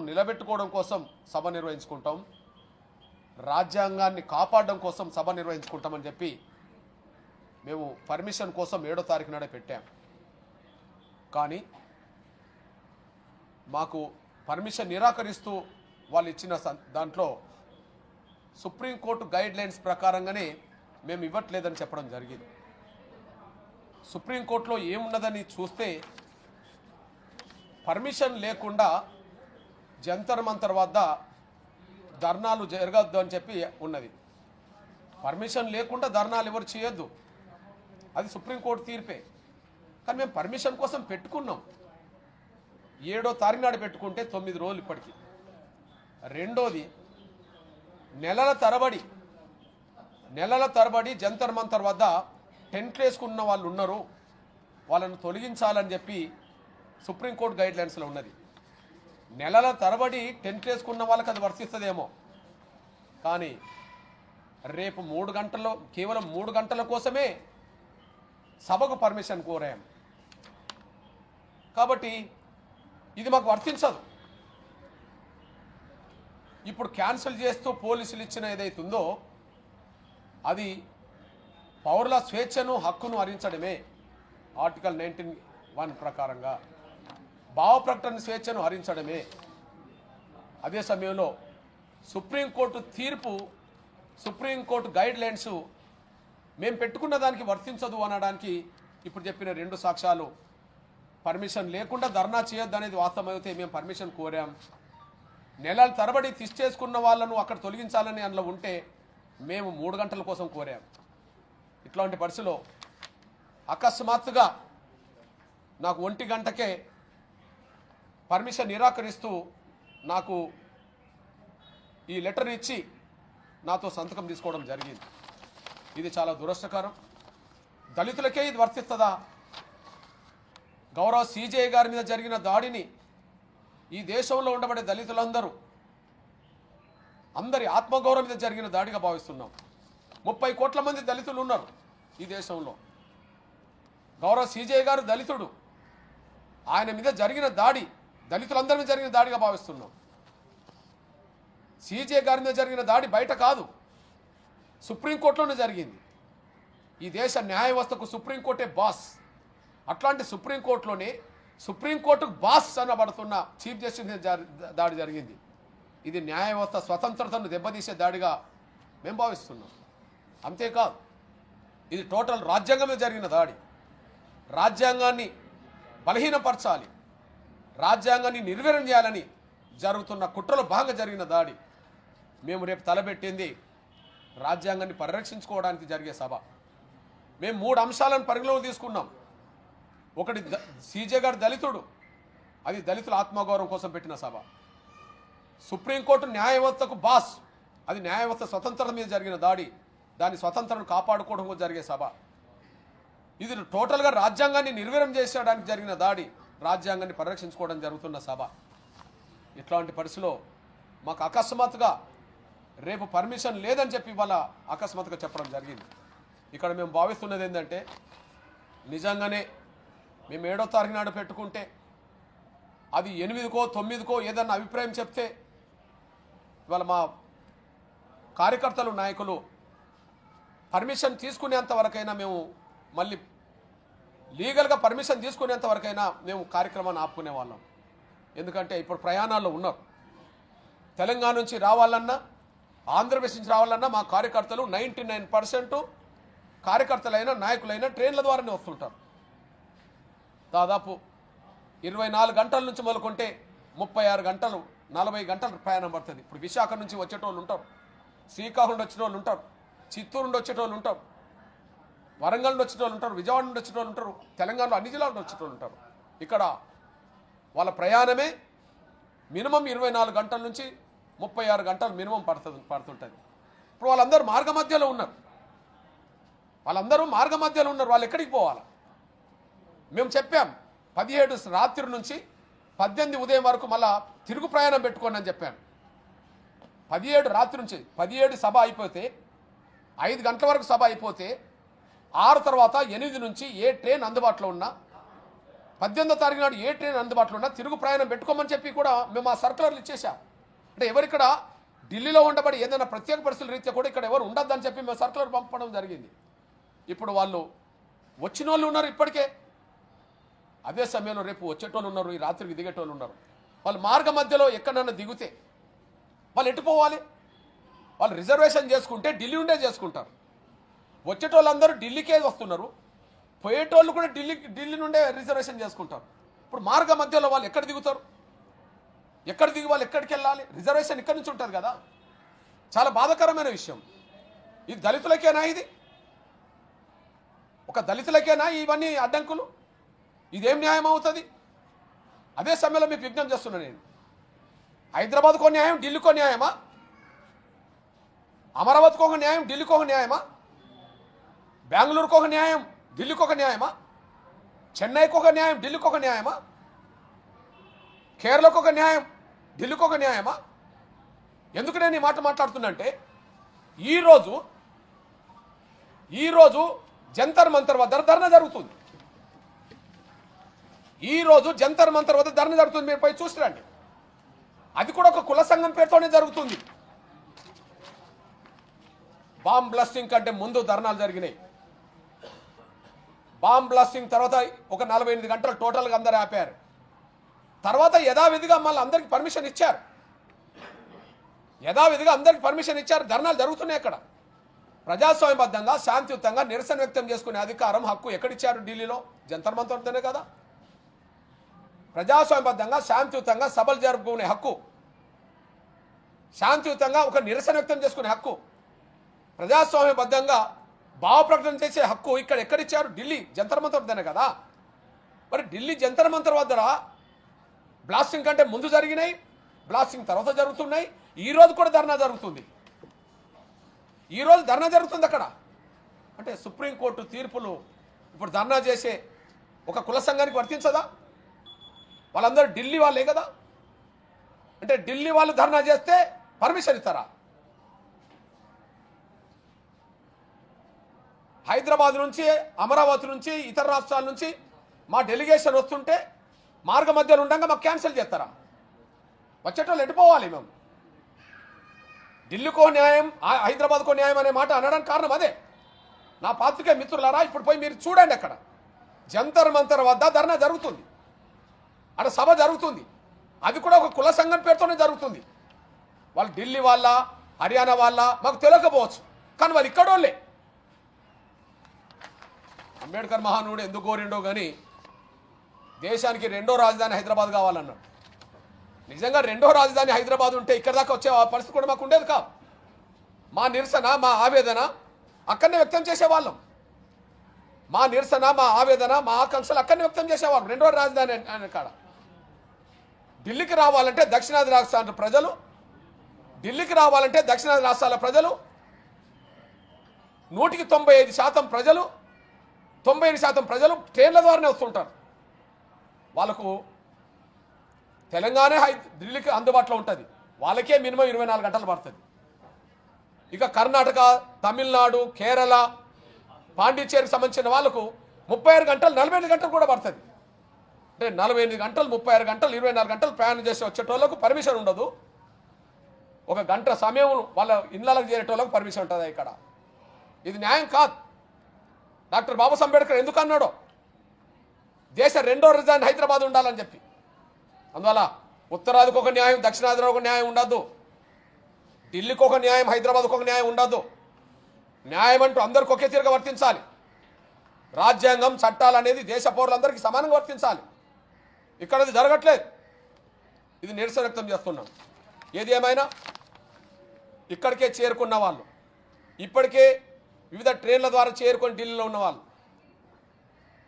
నిలబెట్టుకోవడం కోసం సభ నిర్వహించుకుంటాం, రాజ్యాంగాన్ని కాపాడడం కోసం సభ నిర్వహించుకుంటామని చెప్పి మేము పర్మిషన్ కోసం 7వ తారీఖు నాడే పెట్టాం. కానీ మాకు పర్మిషన్ నిరాకరిస్తూ వాళ్ళు ఇచ్చిన దాంట్లో సుప్రీంకోర్టు గైడ్ లైన్స్ ప్రకారంగానే మేము ఇవ్వట్లేదని చెప్పడం జరిగింది. సుప్రీంకోర్టులో ఏమున్నదని చూస్తే పర్మిషన్ లేకుండా జంతర్ మంతర్ వద్ద ధర్నాలు జరగద్దు అని చెప్పి ఉన్నది. పర్మిషన్ లేకుండా ధర్నాలు ఎవరు చేయొద్దు, అది సుప్రీంకోర్టు తీర్పే. కానీ మేము పర్మిషన్ కోసం పెట్టుకున్నాం. 7వ తారీఖు నాడు పెట్టుకుంటే 9 రోజులు ఇప్పటికీ. రెండోది, నెలల తరబడి జంతర్ మంతర్ వద్ద టెంట్లు వేసుకున్న వాళ్ళు ఉన్నారు, వాళ్ళను తొలగించాలని చెప్పి సుప్రీంకోర్టు గైడ్ లైన్స్లో ఉన్నది. నెలల తరబడి టెంట్లు వేసుకున్న వాళ్ళకి అది వర్తిస్తుందేమో, కానీ రేపు 3 గంటల్లో కేవలం 3 గంటల కోసమే సభకు పర్మిషన్ కోరాం. కాబట్టి ఇది మాకు వర్తించదు. ఇప్పుడు క్యాన్సిల్ చేస్తూ పోలీసులు ఇచ్చిన ఏదైతుందో అది పౌరుల స్వేచ్ఛను హక్కును హరించడమే. ఆర్టికల్ 19(1) ప్రకారంగా భావ ప్రకటన స్వేచ్ఛను హరించడమే. అదే సమయంలో సుప్రీంకోర్టు తీర్పు, సుప్రీంకోర్టు గైడ్ లైన్స్ మేము పెట్టుకున్న దానికి వర్తించదు అనడానికి ఇప్పుడు చెప్పిన 2 సాక్ష్యాలు. పర్మిషన్ లేకుండా ధర్నా చేయొద్దు అనేది వాస్తవమైతే మేము పర్మిషన్ కోరాం. నెలల తరబడి తీసుకున్న వాళ్ళను అక్కడ తొలగించాలని అందులో ఉంటే మేము 3 గంటల కోసం కోరాం. ఇట్లాంటి పరిస్థితిలో అకస్మాత్తుగా నాకు 1 గంటకే పర్మిషన్ నిరాకరిస్తూ నాకు ఈ లెటర్ ఇచ్చి నాతో సంతకం తీసుకోవడం జరిగింది. ఇది చాలా దురదృష్టకరం. దళితులకే ఇది వర్తిస్తుందా? గౌరవ సిజే గారి మీద జరిగిన దాడిని ఈ దేశంలో ఉండబడే దళితులందరూ అందరి ఆత్మగౌరవం మీద జరిగిన దాడిగా భావిస్తున్నాం. 30 కోట్ల మంది దళితులు ఉన్నారు ఈ దేశంలో. గౌరవ సిజే గారు దళితుడు, ఆయన మీద జరిగిన దాడి దళితులందరి మీద జరిగిన దాడిగా భావిస్తున్నాం. సిజే గారి మీద జరిగిన దాడి బయట కాదు, సుప్రీంకోర్టులోనే జరిగింది. ఈ దేశ న్యాయ వ్యవస్థకు సుప్రీంకోర్టే బాస్. అట్లాంటి సుప్రీంకోర్టులోనే సుప్రీంకోర్టుకు బాస్ అనబడుతున్న చీఫ్ జస్టిస్ మీద దాడి జరిగింది. ఇది న్యాయ వ్యవస్థ స్వతంత్రతను దెబ్బతీసే దాడిగా మేము భావిస్తున్నాం. అంతేకాదు, ఇది టోటల్ రాజ్యాంగం మీద జరిగిన దాడి. రాజ్యాంగాన్ని బలహీనపరచాలి, రాజ్యాంగాన్ని నిర్వీర్యం చేయాలని జరుగుతున్న కుట్రలో భాగంగా జరిగిన దాడి. మేము రేపు తలబెట్టింది రాజ్యాంగాన్ని పరిరక్షించుకోవడానికి జరిగే సభ. మేము 3 అంశాలను పరిగణలోకి తీసుకున్నాం. ఒకటి, సిజే గారు దళితుడు, అది దళితుల ఆత్మగౌరవం కోసం పెట్టిన సభ. సుప్రీంకోర్టు న్యాయ వ్యవస్థకు బాస్, అది న్యాయ వ్యవస్థ స్వతంత్రత మీద జరిగిన దాడి, దాని స్వతంత్రతను కాపాడుకోవడం కోసం జరిగే సభ. ఇది టోటల్గా రాజ్యాంగాన్ని నిర్వీర్యం చేసేయడానికి జరిగిన దాడి, రాజ్యాంగాన్ని పరిరక్షించుకోవడం జరుగుతున్న సభ. ఇట్లాంటి పరిస్థితిలో మాకు అకస్మాత్తుగా రేపు పర్మిషన్ లేదని చెప్పి ఇవాళ అకస్మాత్తుగా చెప్పడం జరిగింది. ఇక్కడ మేము భావిస్తున్నది ఏంటంటే, నిజంగానే మేము 7వ తారీఖు నాడు పెట్టుకుంటే అది 8కో 9కో ఏదన్నా అభిప్రాయం చెప్తే ఇవాళ మా కార్యకర్తలు నాయకులు పర్మిషన్ తీసుకునేంత వరకైనా మేము మళ్ళీ లీగల్గా పర్మిషన్ తీసుకునేంత వరకైనా మేము కార్యక్రమాన్ని ఆపుకునే వాళ్ళం. ఎందుకంటే ఇప్పుడు ప్రయాణాల్లో ఉన్నారు. తెలంగాణ నుంచి రావాలన్నా, ఆంధ్రప్రదేశ్ నుంచి రావాలన్నా మా కార్యకర్తలు 99% కార్యకర్తలైనా నాయకులైనా ట్రైన్ల ద్వారానే వస్తుంటారు. దాదాపు 24 గంటల నుంచి మొదలుకుంటే 36 గంటలు 40 గంటలు ప్రయాణం పడుతుంది. ఇప్పుడు విశాఖ నుంచి వచ్చేటోళ్ళు ఉంటారు, శ్రీకాకుళం నుండి వచ్చేటోళ్ళు ఉంటారు, చిత్తూరు నుండి వచ్చేటోళ్ళు ఉంటారు, వరంగల్ నుండి వచ్చేటోళ్ళు ఉంటారు, విజయవాడ నుండి వచ్చేటోళ్ళు ఉంటారు, తెలంగాణలో అన్ని జిల్లాల నుండి వచ్చేటోళ్ళు ఉంటారు. ఇక్కడ వాళ్ళ ప్రయాణమే మినిమం 24 గంటల నుంచి 36 గంటలు మినిమం పడుతుంటుంది. ఇప్పుడు వాళ్ళందరూ మార్గ మధ్యలో ఉన్నారు. వాళ్ళు ఎక్కడికి పోవాలి? మేము చెప్పాం 17 రాత్రి నుంచి 18 ఉదయం వరకు మళ్ళా తిరుగు ప్రయాణం పెట్టుకోండి అని చెప్పాను. 17 రాత్రి నుంచి 17 సభ అయిపోతే 5 గంటల వరకు సభ అయిపోతే 6 తర్వాత 8 నుంచి ఏ ట్రైన్ అందుబాటులో ఉన్నా 18వ తారీఖు నాడు ఏ ట్రైన్ అందుబాటులో ఉన్నా తిరుగు ప్రయాణం పెట్టుకోమని చెప్పి కూడా మేము ఆ సర్కులర్లు ఇచ్చేసాం. అంటే ఎవరిక్కడ ఢిల్లీలో ఉండబడి ఏదైనా ప్రత్యేక పరిస్థితుల రీత్యా కూడా ఇక్కడ ఎవరు ఉండొద్దని చెప్పి మేము సర్కులర్ పంపడం జరిగింది. ఇప్పుడు వాళ్ళు వచ్చిన వాళ్ళు ఉన్నారు ఇప్పటికే, అదే సమయంలో రేపు వచ్చేటోళ్ళు ఉన్నారు, ఈ రాత్రికి దిగేటోళ్ళు ఉన్నారు. వాళ్ళు మార్గ మధ్యలో ఎక్కడన్నా దిగితే వాళ్ళు ఎటు పోవాలి? వాళ్ళు రిజర్వేషన్ చేసుకుంటే ఢిల్లీ ఉండే చేసుకుంటారు. వచ్చేటోళ్ళందరూ ఢిల్లీకే వస్తున్నారు, పోయేటోళ్ళు కూడా ఢిల్లీ నుండే రిజర్వేషన్ చేసుకుంటారు. ఇప్పుడు మార్గ మధ్యలో వాళ్ళు ఎక్కడ దిగుతారు? ఎక్కడ దిగి వాళ్ళు ఎక్కడికి వెళ్ళాలి? రిజర్వేషన్ ఇక్కడి నుంచి ఉంటుంది కదా. చాలా బాధాకరమైన విషయం. ఇది దళితులకేనా? ఇది ఒక దళితులకేనా ఇవన్నీ అడ్డంకులు? ఇదేం న్యాయం అవుతుంది? అదే సమయంలో మీకు విజ్ఞప్తి చేస్తున్నాను నేను, హైదరాబాద్కో న్యాయం, ఢిల్లీకో న్యాయమా? అమరావతికి ఒక న్యాయం, ఢిల్లీకి ఒక న్యాయమా? బెంగళూరుకు ఒక న్యాయం, ఢిల్లీకి ఒక న్యాయమా? చెన్నైకి ఒక న్యాయం, ఢిల్లీకి ఒక న్యాయమా? కేరళకు ఒక న్యాయం, ఢిల్లీకి ఒక న్యాయమా? ఎందుకు నేను ఈ మాట మాట్లాడుతున్నంటే ఈరోజు జంతర్ మంతర్ వద్ద ధర్నా జరుగుతుంది. ఈరోజు జంతర్ మంతర్ వద్ద ధర్నా జరుగుతుంది. మీరు పోయి చూసిరండి. అది కూడా ఒక కుల సంఘం పేరుతోనే జరుగుతుంది. బాంబ్ బ్లాస్టింగ్ కంటే ముందు ధర్నాలు జరిగినాయి. బాంబ్ బ్లాస్టింగ్ తర్వాత ఒక 48 గంటలు టోటల్గా అందరూ ఆపారు. తర్వాత యథావిధిగా మళ్ళీ అందరికి పర్మిషన్ ఇచ్చారు. ధర్నాలు జరుగుతున్నాయి. అక్కడ ప్రజాస్వామ్యబద్ధంగా శాంతియుతంగా నిరసన వ్యక్తం చేసుకునే అధికారం, హక్కు ఎక్కడిచ్చారు? ఢిల్లీలో జంతర్ మంతర్తోనే కదా. ప్రజాస్వామ్యబద్ధంగా శాంతియుతంగా సభలు జరుపుకునే హక్కు, శాంతియుతంగా ఒక నిరసన వ్యక్తం చేసుకునే హక్కు, ప్రజాస్వామ్యబద్ధంగా భావ ప్రకటన చేసే హక్కు ఇక్కడ ఎక్కడిచ్చారు? ఢిల్లీ జంతర్ మంతర్ వద్దనే కదా. మరి ఢిల్లీ జంతర్ మంతర్ వద్ద బ్లాస్టింగ్ కంటే ముందు జరిగినాయి, బ్లాస్టింగ్ తర్వాత జరుగుతున్నాయి. ఈరోజు కూడా ధర్నా జరుగుతుంది. అక్కడ. అంటే సుప్రీంకోర్టు తీర్పులు ఇప్పుడు ధర్నా చేసే ఒక కుల సంఘానికి వర్తించదా? వాళ్ళందరూ ఢిల్లీ వాళ్ళే కదా. అంటే ఢిల్లీ వాళ్ళు ధర్నా చేస్తే పర్మిషన్ ఇస్తారా? హైదరాబాద్ నుంచి, అమరావతి నుంచి, ఇతర రాష్ట్రాల నుంచి మా డెలిగేషన్ వస్తుంటే మార్గ మధ్యలో ఉండగా మాకు క్యాన్సిల్ చేస్తారా? వచ్చేటోళ్ళు ఎటుపోవాలి? మేము ఢిల్లీకో న్యాయం, హైదరాబాద్కో న్యాయం అనే మాట అనడానికి కారణం అదే. నా పాత్రికేయ మిత్రులారా, ఇప్పుడు పోయి మీరు చూడండి. అక్కడ జంతర్ మంతర్ వద్ద ధర్నా జరుగుతుంది, అక్కడ సభ జరుగుతుంది. అది కూడా ఒక కుల సంఘం పేరుతోనే జరుగుతుంది. వాళ్ళు ఢిల్లీ వాళ్ళ, హర్యానా వాళ్ళ మాకు తెలియకపోవచ్చు, కానీ వాళ్ళు ఇక్కడోళ్ళే. అంబేద్కర్ మహానుడు ఎందుకు కోరిండో కానీ దేశానికి రెండో రాజధాని హైదరాబాద్ కావాలన్నాడు. నిజంగా రెండో రాజధాని హైదరాబాద్ ఉంటే ఇక్కడ దాకా వచ్చే పరిస్థితి కూడా మాకు ఉండేది కాదు. మా నిరసన, మా ఆవేదన అక్కడనే వ్యక్తం చేసేవాళ్ళం. మా నిరసన, మా ఆవేదన, మా ఆకాంక్షలు అక్కడనే వ్యక్తం చేసేవాళ్ళం. రెండో రాజధాని అనే కాడ ఢిల్లీకి రావాలంటే దక్షిణాది రాష్ట్రాల ప్రజలు, ఢిల్లీకి రావాలంటే దక్షిణాది రాష్ట్రాల ప్రజలు 100కి 95% ప్రజలు, 98% ప్రజలు ట్రైన్ల ద్వారానే వస్తుంటారు. వాళ్ళకు తెలంగాణ ఢిల్లీకి అందుబాటులో ఉంటుంది. వాళ్ళకే మినిమం 24 గంటలు పడుతుంది. ఇక కర్ణాటక, తమిళనాడు, కేరళ, పాండిచ్చేరికి సంబంధించిన వాళ్ళకు 36 గంటలు, 48 గంటలు కూడా పడుతుంది. అంటే 48 గంటలు, 36 గంటలు, 24 గంటలు ప్రయాణం చేసి వచ్చేటోళ్ళకు పర్మిషన్ ఉండదు. ఒక గంట సమయం వాళ్ళ ఇళ్ళకి చేరేటోళ్ళకు పర్మిషన్ ఉంటుంది ఇక్కడ. ఇది న్యాయం కాదు. డాక్టర్ బాబాసాహెబ్ అంబేద్కర్ ఎందుకు అన్నాడో, దేశ రెండో రాజధాని హైదరాబాద్ ఉండాలని చెప్పి. అందువల్ల ఉత్తరాదికి ఒక న్యాయం, దక్షిణాదిలో ఒక న్యాయం ఉండద్దు, ఢిల్లీకి ఒక న్యాయం, హైదరాబాద్కి ఒక న్యాయం ఉండద్దు. న్యాయం అంటూ అందరికీ ఒకే తీరుగా వర్తించాలి. రాజ్యాంగం, చట్టాలు అనేది దేశ పౌరులందరికీ సమానంగా వర్తించాలి. ఇక్కడ అది జరగట్లేదు. ఇది నిరసన వ్యక్తం చేస్తున్నాం. ఏది ఏమైనా ఇక్కడికే చేరుకున్న వాళ్ళు, ఇప్పటికే వివిధ ట్రైన్ల ద్వారా చేరుకొని ఢిల్లీలో ఉన్న వాళ్ళు,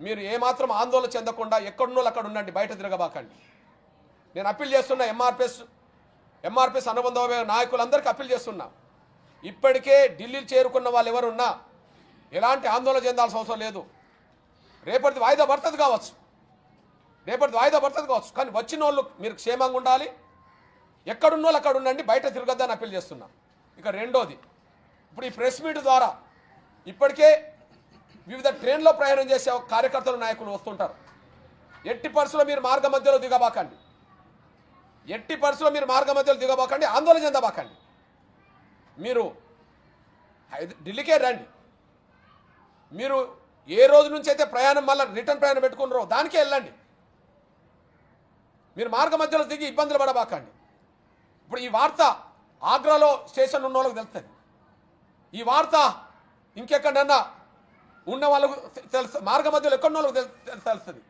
మీరు ఏమాత్రం ఆందోళన చెందకుండా ఎక్కడున్నోళ్ళు అక్కడ ఉండండి, బయట తిరగబాకండి. నేను అప్పీల్ చేస్తున్నా ఎంఆర్పిఎస్ అనుబంధ నాయకులందరికీ అప్పీల్ చేస్తున్నా. ఇప్పటికే ఢిల్లీ చేరుకున్న వాళ్ళు ఎవరున్నా ఎలాంటి ఆందోళన చెందాల్సిన అవసరం లేదు. రేపటిది వాయిదా పడుతుంది కావచ్చు, కానీ వచ్చిన వాళ్ళు మీరు క్షేమంగా ఉండాలి. ఎక్కడున్న వాళ్ళు అక్కడ ఉండండి, బయట తిరగద్దని అప్పీల్ చేస్తున్నా. ఇక రెండోది, ఇప్పుడు ఈ ప్రెస్ మీట్ ద్వారా ఇప్పటికే వివిధ ట్రైన్లో ప్రయాణం చేసే కార్యకర్తలు, నాయకులు వస్తుంటారు. ఎట్టి పరిస్థితుల్లో మీరు మార్గ మధ్యలో దిగబాకండి. ఎట్టి పరిస్థితుల్లో మీరు మార్గ మధ్యలో దిగబాకండి, ఆందోళన చెందబాకండి. మీరు ఢిల్లీకే రండి. మీరు ఏ రోజు నుంచి అయితే ప్రయాణం మళ్ళీ రిటర్న్ ప్రయాణం పెట్టుకున్నారో దానికే వెళ్ళండి. మీరు మార్గ మధ్యలో దిగి ఇబ్బందులు పడబాకండి. ఇప్పుడు ఈ వార్త ఆగ్రాలో స్టేషన్ ఉన్న వాళ్ళకి తెలుస్తుంది. ఈ వార్త ఇంకెక్కడన్నా ఉన్న వాళ్ళకు తెలుసు, మార్గ మధ్యలో ఎక్కడున్న వాళ్ళకి తెలుస్తుంది.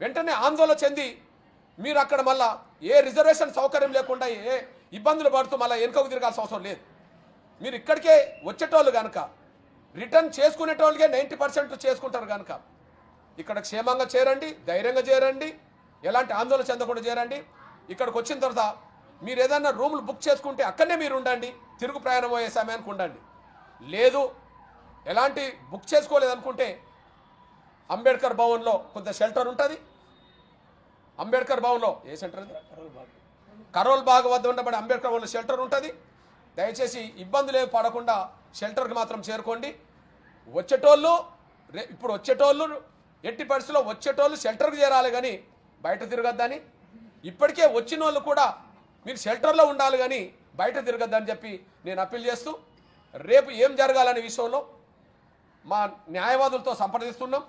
వెంటనే ఆందోళన చెంది మీరు అక్కడ మళ్ళా ఏ రిజర్వేషన్ సౌకర్యం లేకుండా ఏ ఇబ్బందులు పడుతూ మళ్ళీ వెనుకకు తిరగాల్సిన అవసరం లేదు. మీరు ఇక్కడికే వచ్చేటోళ్ళు కనుక రిటర్న్ చేసుకునేటోళ్ళకే 90% చేసుకుంటారు కనుక ఇక్కడ క్షేమంగా చేరండి, ధైర్యంగా చేరండి, ఎలాంటి ఆందోళన చెందకుండా చేరండి. ఇక్కడికి వచ్చిన తర్వాత మీరు ఏదైనా రూములు బుక్ చేసుకుంటే అక్కడనే మీరు ఉండండి, తిరుగు ప్రయాణం అయ్యే సమయానికి ఉండండి. లేదు ఎలాంటి బుక్ చేసుకోలేదనుకుంటే అంబేద్కర్ భవన్లో కొంత షెల్టర్ ఉంటుంది. అంబేద్కర్ భవన్లో ఏ షెల్టర్ అది? కరోల్ బాగ్ వద్ద ఉండబడి అంబేద్కర్ భవన్లో షెల్టర్ ఉంటుంది. దయచేసి ఇబ్బందులు ఏమి పడకుండా షెల్టర్కి మాత్రం చేరుకోండి. వచ్చేటోళ్ళు ఇప్పుడు వచ్చేటోళ్ళు ఎట్టి పరిస్థితుల్లో వచ్చేటోళ్ళు షెల్టర్కి చేరాలి కానీ బయట తిరగద్దని, ఇప్పటికే వచ్చిన వాళ్ళు కూడా మీరు షెల్టర్లో ఉండాలి కానీ బయట తిరగద్దని చెప్పి నేను అప్పీల్ చేస్తూ రేపు ఏం జరగాలనే విషయంలో మా న్యాయవాదులతో సంప్రదిస్తున్నాం.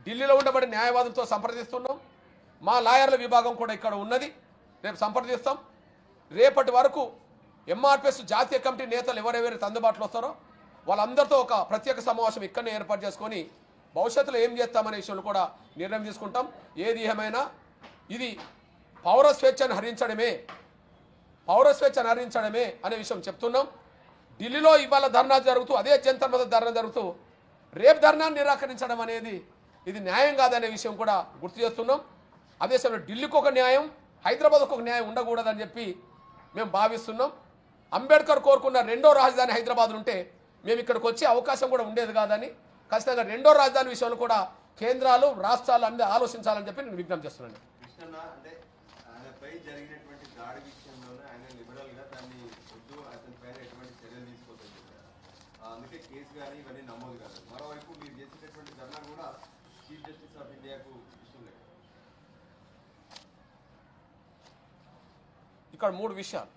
ఢిల్లీలో ఉండబడి న్యాయవాదులతో సంప్రదిస్తున్నాం. మా లాయర్ల విభాగం కూడా ఇక్కడ ఉన్నది, రేపు సంప్రదిస్తాం. రేపటి వరకు ఎంఆర్పిఎస్ జాతీయ కమిటీ నేతలు ఎవరెవరైతే అందుబాటులో వస్తారో వాళ్ళందరితో ఒక ప్రత్యేక సమావేశం ఇక్కడనే ఏర్పాటు చేసుకొని భవిష్యత్తులో ఏం చేస్తామనే విషయంలో కూడా నిర్ణయం తీసుకుంటాం. ఏది ఏమైనా ఇది పౌర స్వేచ్ఛను హరించడమే అనే విషయం చెప్తున్నాం. ఢిల్లీలో ఇవాళ ధర్నా జరుగుతూ అదే జంతర్ మంతర్ ధర్నా జరుగుతూ రేపు ధర్నాన్ని నిరాకరించడం అనేది ఇది న్యాయం కాదనే విషయం కూడా గుర్తు చేస్తున్నాం. అదే సమయంలో ఢిల్లీకి ఒక న్యాయం, హైదరాబాద్కు ఒక న్యాయం ఉండకూడదని చెప్పి మేము భావిస్తున్నాం. అంబేద్కర్ కోరుకున్న రెండో రాజధాని హైదరాబాద్ ఉంటే మేము ఇక్కడికి వచ్చే అవకాశం కూడా ఉండేది కాదని ఖచ్చితంగా రెండో రాజధాని విషయంలో కూడా కేంద్రాలు రాష్ట్రాలు అన్ని ఆలోచించాలని చెప్పి నేను విజ్ఞప్తి చేస్తున్నాను. ఇక్కడ మూడు విషయాలు.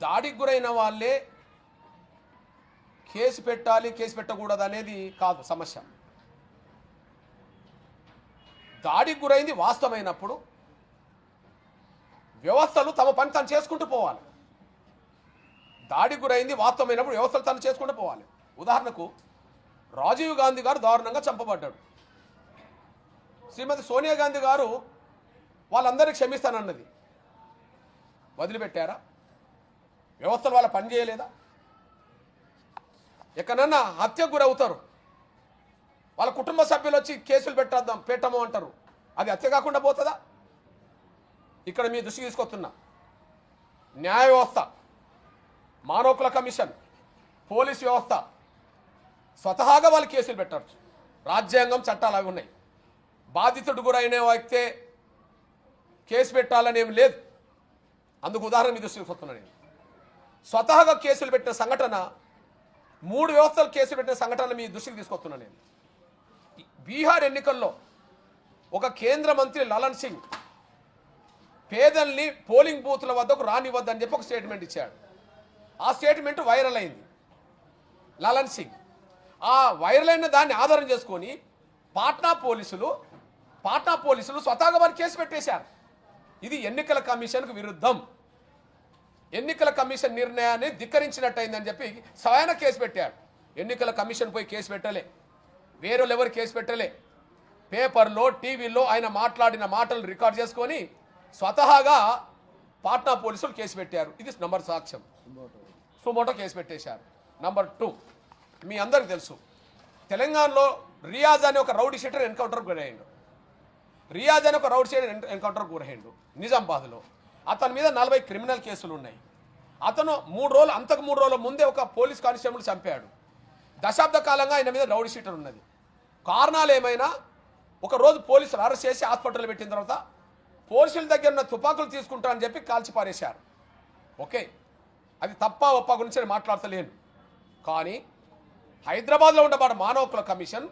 దాడికి గురైన వాళ్ళే కేసు పెట్టాలి, కేసు పెట్టకూడదు అనేది కాదు సమస్య. దాడికి గురైంది వాస్తవమైనప్పుడు వ్యవస్థలు తమ పని తను చేసుకుంటూ పోవాలి. దాడికి గురైంది వాస్తవమైనప్పుడు వ్యవస్థలు తను చేసుకుంటూ పోవాలి. ఉదాహరణకు రాజీవ్ గాంధీ గారు దారుణంగా చంపబడ్డాడు. శ్రీమతి సోనియా గాంధీ గారు వాళ్ళందరినీ క్షమిస్తానన్నది. వదిలిపెట్టారా? వ్యవస్థలు వాళ్ళ పని చేయలేదా? ఎక్కడన్నా హత్యకు గురవుతారు, వాళ్ళ కుటుంబ సభ్యులు వచ్చి కేసులు పెట్టము అంటారు. అది హత్య కాకుండా పోతుందా? ఇక్కడ మీ దృష్టికి తీసుకొస్తున్నా. న్యాయ వ్యవస్థ, మానవ హక్కుల కమిషన్, పోలీస్ వ్యవస్థ స్వతహాగా వాళ్ళు కేసులు పెట్టచ్చు. రాజ్యాంగం, చట్టాలు అవి ఉన్నాయి. బాధితుడు గురైన వ్యక్తే కేసు పెట్టాలని ఏం లేదు. అందుకు ఉదాహరణ మీ దృష్టికి వస్తున్నా. నేను స్వతహాగా కేసులు పెట్టిన సంఘటన, 3 వ్యవస్థలు కేసులు పెట్టిన సంఘటన మీ దృష్టికి తీసుకొస్తున్నా. నేను బీహార్ ఎన్నికల్లో ఒక కేంద్ర మంత్రి లలన్ సింగ్ పేదల్ని పోలింగ్ బూత్ల వద్దకు రానివ్వద్దని చెప్పి ఒక స్టేట్మెంట్ ఇచ్చాడు. ఆ స్టేట్మెంట్ వైరల్ అయింది. లలన్ సింగ్ ఆ వైరల్ అయిన దాన్ని ఆధారం చేసుకొని పాట్నా పోలీసులు స్వతహాగా వారు కేసు పెట్టేశారు. ఇది ఎన్నికల కమిషన్కు విరుద్ధం. ఎన్నికల కమిషన్ నిర్ణయాన్ని ధిక్కరించినట్టయిందని చెప్పి స్వయాన కేసు పెట్టారు. ఎన్నికల కమిషన్ పోయి కేసు పెట్టలే, వేరే ఎవరు కేసు పెట్టలే. పేపర్లో, టీవీలో ఆయన మాట్లాడిన మాటలు రికార్డ్ చేసుకొని స్వతహాగా పాట్నా పోలీసులు కేసు పెట్టారు. ఇది నంబర్ సాక్ష్యం. సుమోటో కేసు పెట్టేశారు. నంబర్ 2, మీ అందరికి తెలుసు, తెలంగాణలో రియాజ్ అనే ఒక రౌడీ షీటర్ ఎన్కౌంటర్కి గురయ్యాడు. నిజామాబాద్లో అతని మీద 40 క్రిమినల్ కేసులు ఉన్నాయి. అతను 3 రోజుల ముందే ఒక పోలీస్ కానిస్టేబుల్ చంపాడు. దశాబ్ద కాలంగా ఆయన మీద రౌడీ షీటర్ ఉన్నది. కారణాలు ఏమైనా, ఒకరోజు పోలీసులు అరెస్ట్ చేసి హాస్పిటల్లో పెట్టిన తర్వాత పోలీసుల దగ్గర ఉన్న తుపాకులు తీసుకుంటారని చెప్పి కాల్చి పారేశారు. ఓకే, అది తప్ప ఒప్ప గురించి నేను మాట్లాడతలేను. కానీ హైదరాబాద్లో ఉండబడే మానవ హక్కుల కమిషన్,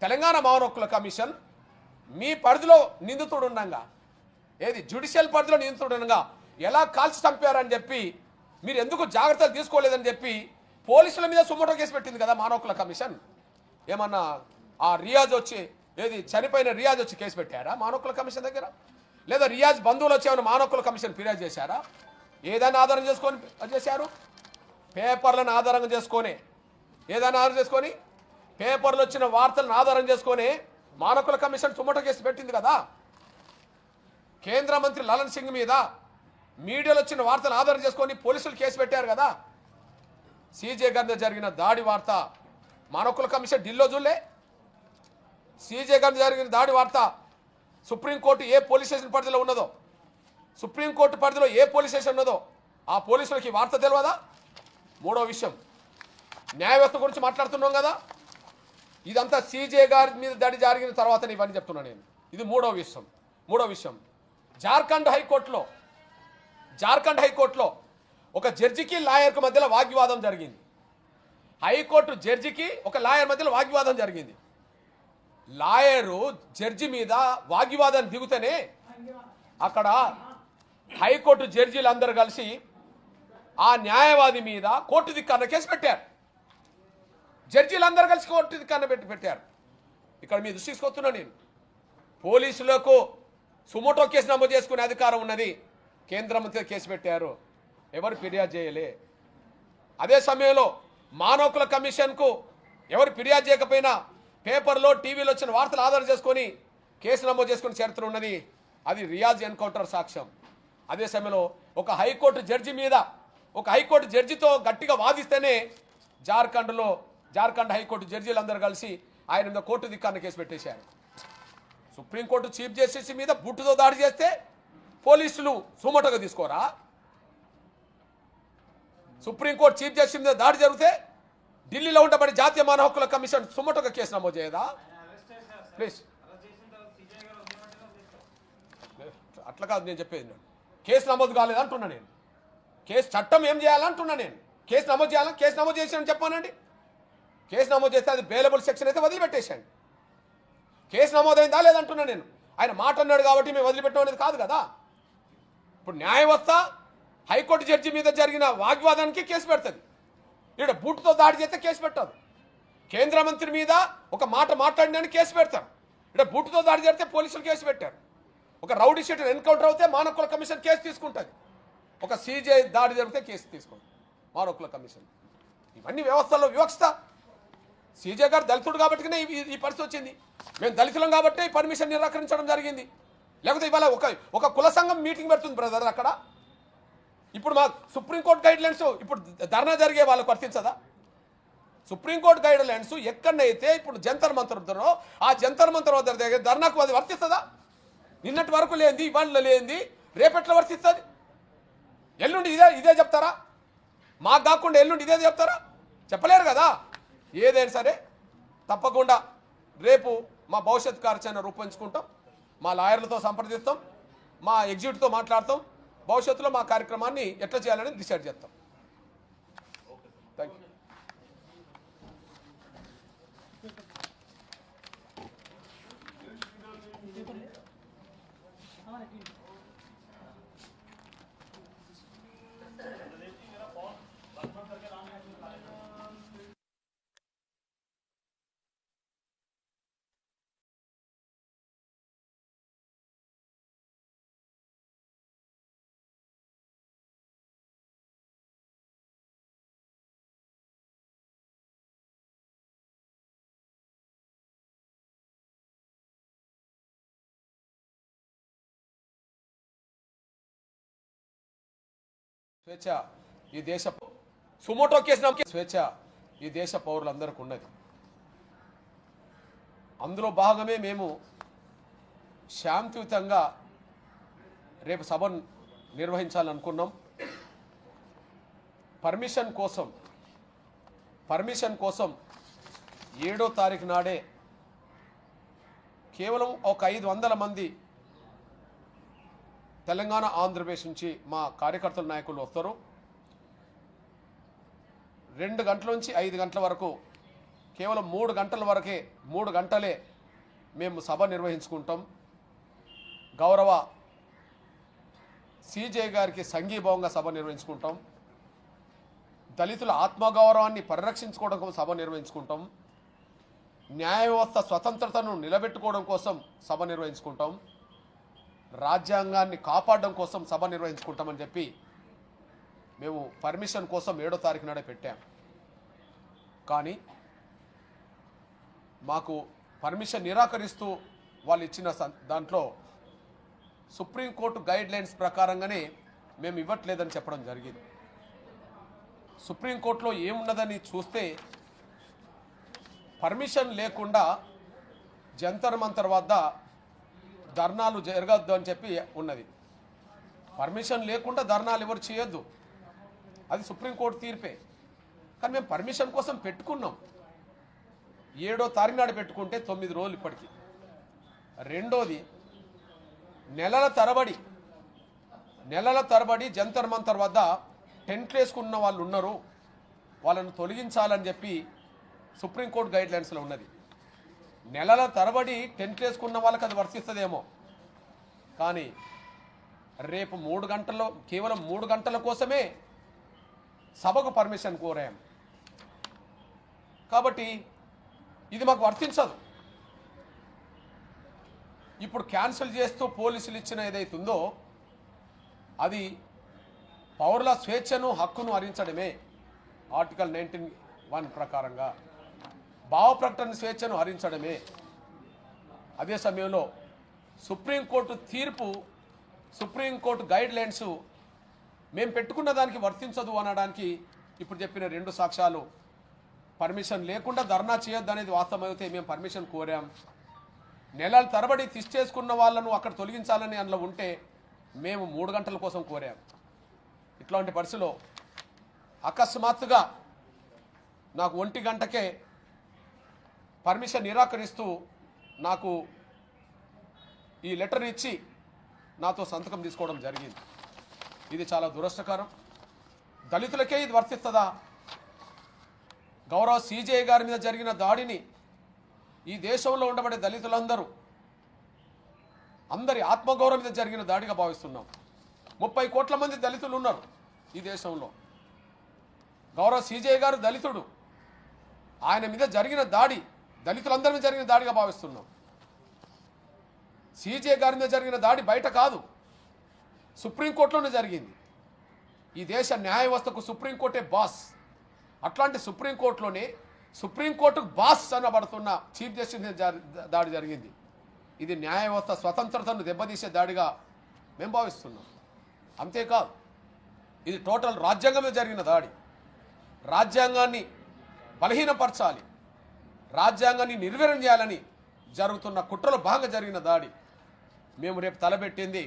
తెలంగాణ మానవ హక్కుల కమిషన్ మీ పరిధిలో నిందితుడు ఉండగా, ఏది జ్యుడిషియల్ పరిధిలో నిందితుడు ఉండగా ఎలా కాల్చి చంపారని చెప్పి మీరు ఎందుకు జాగ్రత్తలు తీసుకోలేదని చెప్పి పోలీసుల మీద సుమోటో కేసు పెట్టింది కదా మానవ హక్కుల కమిషన్. ఏమన్నా ఆ రియాజ్ వచ్చి, ఏది చనిపోయిన రియాజ్ వచ్చి కేసు పెట్టారా మానవ హక్కుల కమిషన్ దగ్గర? లేదా రియాజ్ బంధువులు వచ్చి ఏమైనా మానవ హక్కుల కమిషన్ ఫిర్యాదు చేశారా? ఏదైనా ఆధారం చేసుకొని చేశారు? పేపర్లను ఆధారంగా చేసుకొని, ఏదైనా ఆధారం చేసుకొని, పేపర్లు వచ్చిన వార్తలను ఆధారం చేసుకొని మానవ హక్కుల కమిషన్ సుమోటో కేసు పెట్టింది కదా. కేంద్ర మంత్రి లలన్ సింగ్ మీద మీడియాలో వచ్చిన వార్తలు ఆధారం చేసుకొని పోలీసులు కేసు పెట్టారు కదా. సీజే గారి మీద జరిగిన దాడి వార్త మానవ హక్కుల కమిషన్ ఢిల్లో చూడలే. సీజే గారి జరిగిన దాడి వార్త సుప్రీంకోర్టు ఏ పోలీస్ స్టేషన్ పరిధిలో ఉన్నదో, సుప్రీంకోర్టు పరిధిలో ఏ పోలీస్ స్టేషన్ ఉన్నదో ఆ పోలీసులకి వార్త తెలియదా? మూడో విషయం, న్యాయ వ్యవస్థ గురించి మాట్లాడుతున్నాం కదా. ఇదంతా సీజే గారి మీద దాడి జరిగిన తర్వాత ఇవన్నీ చెప్తున్నాను నేను. ఇది మూడో విషయం. జార్ఖండ్ హైకోర్టులో ఒక జడ్జికి లాయర్కి మధ్యలో వాగ్వివాదం జరిగింది. హైకోర్టు జడ్జికి ఒక లాయర్ మధ్యలో వాగ్వివాదం జరిగింది. లాయరు జడ్జి మీద వాగ్వివాదాన్ని దిగుతేనే అక్కడ హైకోర్టు జడ్జీలు అందరూ కలిసి ఆ న్యాయవాది మీద కోర్టు ధిక్కారణ కేసు పెట్టారు. జడ్జీలందరూ కలిసి కోర్టు ధిక్కారణ పెట్టారు. ఇక్కడ మీ దృష్టి తీసుకొస్తున్నా నేను. పోలీసులకు సుమోటో కేసు నమోదు చేసుకునే అధికారం ఉన్నది. కేంద్ర మంత్రి కేసు పెట్టారు, ఎవరు ఫిర్యాదు చేయలే. అదే సమయంలో మానవ హక్కుల కమిషన్కు ఎవరు ఫిర్యాదు చేయకపోయినా పేపర్లో టీవీలో వచ్చిన వార్తలు ఆధారం చేసుకొని కేసు నమోదు చేసుకుని చరిత్ర ఉన్నది. అది రియాజ్ ఎన్కౌంటర్ సాక్ష్యం. అదే సమయంలో ఒక హైకోర్టు జడ్జితో గట్టిగా వాదిస్తేనే జార్ఖండ్ హైకోర్టు జడ్జీలందరూ కలిసి ఆయన మీద కోర్టు ధిక్కారణ కేసు పెట్టేశారు. సుప్రీంకోర్టు చీఫ్ జస్టిస్ మీద బుట్టుతో దాడి చేస్తే పోలీసులు సుమోటోగా తీసుకోరా? సుప్రీంకోర్టు చీఫ్ జస్టిస్ మీద దాడి జరిగితే ఢిల్లీలో ఉండబడి జాతీయ మానవ హక్కుల కమిషన్ సుమోటోగా కేసు నమోదు చేయదా? ప్లీజ్, అట్లా కాదు నేను చెప్పేది. కేసు నమోదు కాలేదంటున్నా నేను. కేసు చట్టం ఏం చేయాలంటున్నా నేను. కేసు నమోదు చేయాలని, కేసు నమోదు చేసానని చెప్పానండి. కేసు నమోదు చేస్తే అది బెయిలబుల్ సెక్షన్ అయితే వదిలిపెట్టేశాను. కేసు నమోదైందా లేదంటున్నా నేను. ఆయన మాట అన్నాడు కాబట్టి మేము వదిలిపెట్టడం అనేది కాదు కదా. ఇప్పుడు న్యాయ వ్యవస్థ హైకోర్టు జడ్జి మీద జరిగిన వాగ్వాదానికి కేసు పెడుతుంది. ఇక్కడ బూటుతో దాడి చేస్తే కేసు పెట్టదు. కేంద్ర మంత్రి మీద ఒక మాట మాట్లాడినానికి కేసు పెడతారు. ఇక్కడ బూటుతో దాడి చేస్తే పోలీసులు కేసు పెట్టారు. ఒక రౌడీ షీటర్ ఎన్కౌంటర్ అయితే మానవ హక్కుల కమిషన్ కేసు తీసుకుంటుంది. ఒక సీజే దాడి జరిగితే కేసు తీసుకుంటుంది మానవ హక్కుల కమిషన్. ఇవన్నీ వ్యవస్థలో వివక్షత. సీజే గారు దళితుడు కాబట్టినే ఈ పరిస్థితి వచ్చింది. మేము దళితులం కాబట్టి పర్మిషన్ నిరాకరించడం జరిగింది. లేకపోతే ఇవాళ ఒక కుల సంఘం మీటింగ్ పెడుతుంది బ్రదర్ అక్కడ. ఇప్పుడు మా సుప్రీంకోర్టు గైడ్ లైన్స్ ఇప్పుడు ధర్నా జరిగే వాళ్ళకు వర్తించదా? సుప్రీంకోర్టు గైడ్ లైన్స్ ఎక్కడైతే ఇప్పుడు జంతర్ మంతర్ ఉంటుందో ఆ జంతర్ మంతర్ దగ్గర ధర్నాకు అది వర్తిస్తుందా? నిన్నటి వరకు లేనిది ఇవాళ లేనిది రేపట్లో వర్తిస్తుంది. ఎల్లుండి ఇదే చెప్తారా? మాకు కాకుండా ఎల్లుండి ఇదే చెప్తారా? చెప్పలేరు కదా. ఏదైనా సరే తప్పకుండా రేపు మా భవిష్యత్ కార్యాచరణ రూపొందించుకుంటాం. మా లాయర్లతో సంప్రదిస్తాం, మా ఎగ్జిక్యూటివ్తో మాట్లాడతాం. భవిష్యత్తులో మా కార్యక్రమాన్ని ఎట్లా చేయాలని డిసైడ్ చేస్తాం. Thank you. స్వేచ్ఛ ఈ దేశ సుమోటో కేసు స్వేచ్ఛ ఈ దేశ పౌరులందరికీ ఉన్నది. అందులో భాగమే మేము శాంతియుతంగా రేపు సభను నిర్వహించాలనుకున్నాం. పర్మిషన్ కోసం 7వ తారీఖు నాడే కేవలం ఒక 500 మంది తెలంగాణ ఆంధ్రప్రదేశ్ నుంచి మా కార్యకర్తల నాయకులు వస్తారు. 2 గంటల నుంచి 5 గంటల వరకు కేవలం 3 గంటల వరకే 3 గంటలే మేము సభ నిర్వహించుకుంటాం. గౌరవ సీజే గారికి సంఘీభావంగా సభ నిర్వహించుకుంటాం. దళితుల ఆత్మగౌరవాన్ని పరిరక్షించుకోవడం కోసం సభ నిర్వహించుకుంటాం. న్యాయ వ్యవస్థ స్వతంత్రతను నిలబెట్టుకోవడం కోసం సభ నిర్వహించుకుంటాం. రాజ్యాంగాన్ని కాపాడడం కోసం సభ నిర్వహించుకుంటామని చెప్పి మేము పర్మిషన్ కోసం 7వ తారీఖు నాడే పెట్టాం. కానీ మాకు పర్మిషన్ నిరాకరిస్తూ వాళ్ళు ఇచ్చిన దాంట్లో సుప్రీంకోర్టు గైడ్ లైన్స్ ప్రకారంగానే మేము ఇవ్వట్లేదని చెప్పడం జరిగింది. సుప్రీంకోర్టులో ఏమున్నదని చూస్తే పర్మిషన్ లేకుండా జంతర్ మంతర్ వద్ద ధర్నాలు జరగద్దు అని చెప్పి ఉన్నది. పర్మిషన్ లేకుండా ధర్నాలు ఎవరు చేయొద్దు, అది సుప్రీంకోర్టు తీర్పే. కానీ మేము పర్మిషన్ కోసం పెట్టుకున్నాం. 7వ తారీఖు నాడు పెట్టుకుంటే 9 రోజులు ఇప్పటికీ. రెండోది, నెలల తరబడి జంతర్ మంతర్ వద్ద టెంట్లు వేసుకున్న వాళ్ళు ఉన్నారు, వాళ్ళను తొలగించాలని చెప్పి సుప్రీంకోర్టు గైడ్ లైన్స్లో ఉన్నది. నెలల తరబడి టెంట్లు వేసుకున్న వాళ్ళకి అది వర్తిస్తుందేమో, కానీ రేపు 3 గంటల్లో కేవలం 3 గంటల కోసమే సభకు పర్మిషన్ కోరాం. కాబట్టి ఇది మాకు వర్తించదు. ఇప్పుడు క్యాన్సిల్ చేస్తూ పోలీసులు ఇచ్చిన ఏదైతుందో అది పౌరుల స్వేచ్ఛను హక్కును హరించడమే. ఆర్టికల్ 19(1) ప్రకారంగా భావ ప్రకటన స్వేచ్ఛను హరించడమే. అదే సమయంలో సుప్రీంకోర్టు తీర్పు, సుప్రీంకోర్టు గైడ్ లైన్స్ మేము పెట్టుకున్న దానికి వర్తించదు అనడానికి ఇప్పుడు చెప్పిన 2 సాక్ష్యాలు. పర్మిషన్ లేకుండా ధర్నా చేయొద్దు అనేది వాస్తవమైతే మేము పర్మిషన్ కోరాం. నెలల తరబడి తీసుకున్న వాళ్ళను అక్కడ తొలగించాలని అందులో ఉంటే మేము 3 గంటల కోసం కోరాం. ఇట్లాంటి పరిస్థితిలో అకస్మాత్తుగా నాకు 1 గంటకే పర్మిషన్ నిరాకరిస్తూ నాకు ఈ లెటర్ ఇచ్చి నాతో సంతకం తీసుకోవడం జరిగింది. ఇది చాలా దురదృష్టకరం. దళితులకే ఇది వర్తిస్తుందా? గౌరవ సీజే గారి మీద జరిగిన దాడిని ఈ దేశంలో ఉండబడే దళితులందరూ అందరి ఆత్మగౌరవం మీద జరిగిన దాడిగా భావిస్తున్నాం. 30 కోట్ల మంది దళితులు ఉన్నారు ఈ దేశంలో. గౌరవ సీజే గారు దళితుడు, ఆయన మీద జరిగిన దాడి దళితులందరి మీద జరిగిన దాడిగా భావిస్తున్నాం. సీజే గారి మీద జరిగిన దాడి బయట కాదు, సుప్రీంకోర్టులోనే జరిగింది. ఈ దేశ న్యాయ వ్యవస్థకు సుప్రీంకోర్టే బాస్. అట్లాంటి సుప్రీంకోర్టులోనే సుప్రీంకోర్టుకు బాస్ అనబడుతున్న చీఫ్ జస్టిస్ మీద దాడి జరిగింది. ఇది న్యాయ వ్యవస్థ స్వతంత్రతను దెబ్బతీసే దాడిగా మేము భావిస్తున్నాం. అంతేకాదు, ఇది టోటల్ రాజ్యాంగం మీద జరిగిన దాడి. రాజ్యాంగాన్ని బలహీనపరచాలి, రాజ్యాంగాన్ని నిర్వీర్యం చేయాలని జరుగుతున్న కుట్రలో భాగంగా జరిగిన దాడి. మేము రేపు తలపెట్టింది